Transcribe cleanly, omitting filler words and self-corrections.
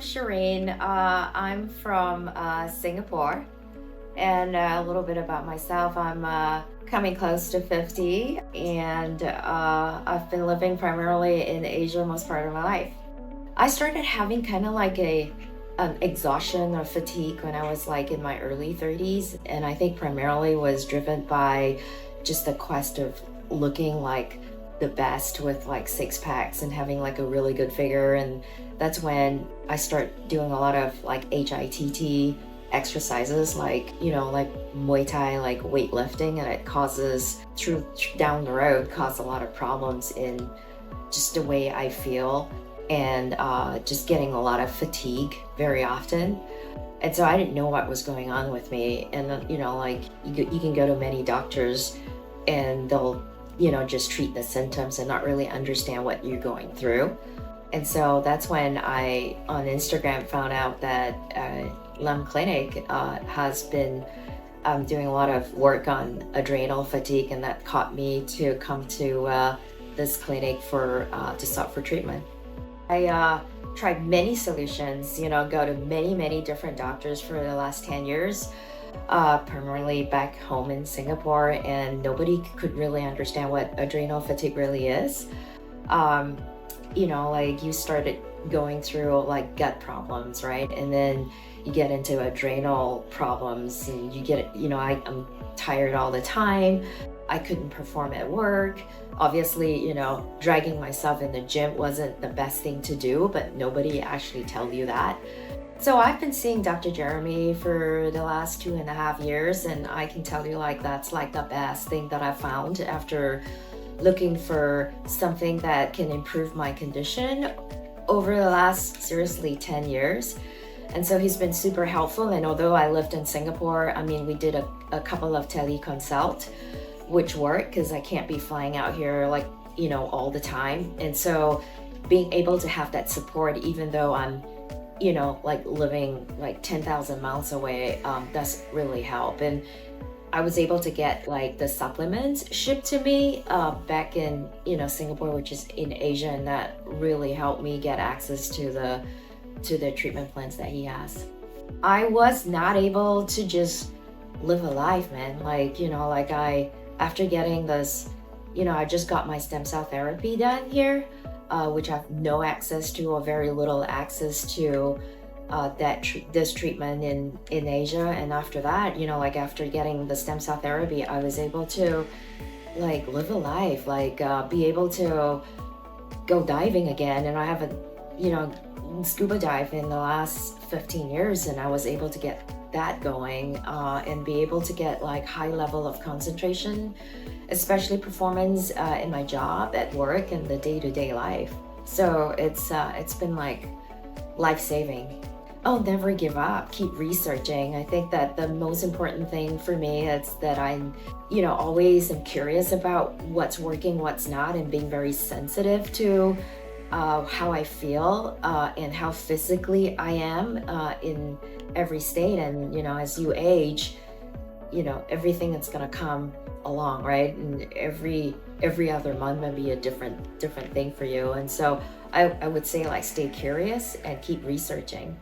Shireen. I'm from Singapore. And a little bit about myself. I'm coming close to 50, and I've been living primarily in Asia most part of my life. I started having kind of like a exhaustion or fatigue when I was like in my early 30s, and I think primarily was driven by just the quest of looking like the best with like six packs and having like a really good figure. And that's when I start doing a lot of like HIIT exercises, like like Muay Thai, like weightlifting, and it causes through down the road cause a lot of problems in just the way I feel, and just getting a lot of fatigue very often. And so I didn't know what was going on with me. And like you can go to many doctors and they'll just treat the symptoms and not really understand what you're going through. And so that's when I on Instagram found out that Lem Clinic has been doing a lot of work on adrenal fatigue, and that caught me to come to this clinic for to start for treatment. I tried many solutions, go to many different doctors for the last 10 years, primarily back home in Singapore, and nobody could really understand what adrenal fatigue really is. Like you started going through like gut problems, right? And then you get into adrenal problems and you get, I'm tired all the time. I couldn't perform at work. Obviously, dragging myself in the gym wasn't the best thing to do, but nobody actually tell you that. So I've been seeing Dr. Jeremy for the last 2.5 years, and I can tell you like that's like the best thing that I found after looking for something that can improve my condition over the last seriously 10 years. And so he's been super helpful. And although I lived in Singapore, we did a couple of teleconsult, which worked because I can't be flying out here like, all the time. And so being able to have that support, even though I'm, like living like 10,000 miles away, does really help. And I was able to get like the supplements shipped to me back in Singapore, which is in Asia, and that really helped me get access to the treatment plans that he has. I was not able to just live a life, man. After getting this, I just got my stem cell therapy done here, which I have no access to or very little access to this treatment in Asia. And after that, after getting the stem cell therapy, I was able to like live a life, be able to go diving again. And I haven't, scuba dive in the last 15 years, and I was able to get that going and be able to get like high level of concentration, especially performance in my job at work and the day-to-day life. So it's been like life-saving. Oh, never give up. Keep researching. I think that the most important thing for me is that I'm, always am curious about what's working, what's not, and being very sensitive to how I feel and how physically I am in every state. And, as you age, everything that's gonna come along, right? And every other month may be a different thing for you. And so I would say like stay curious and keep researching.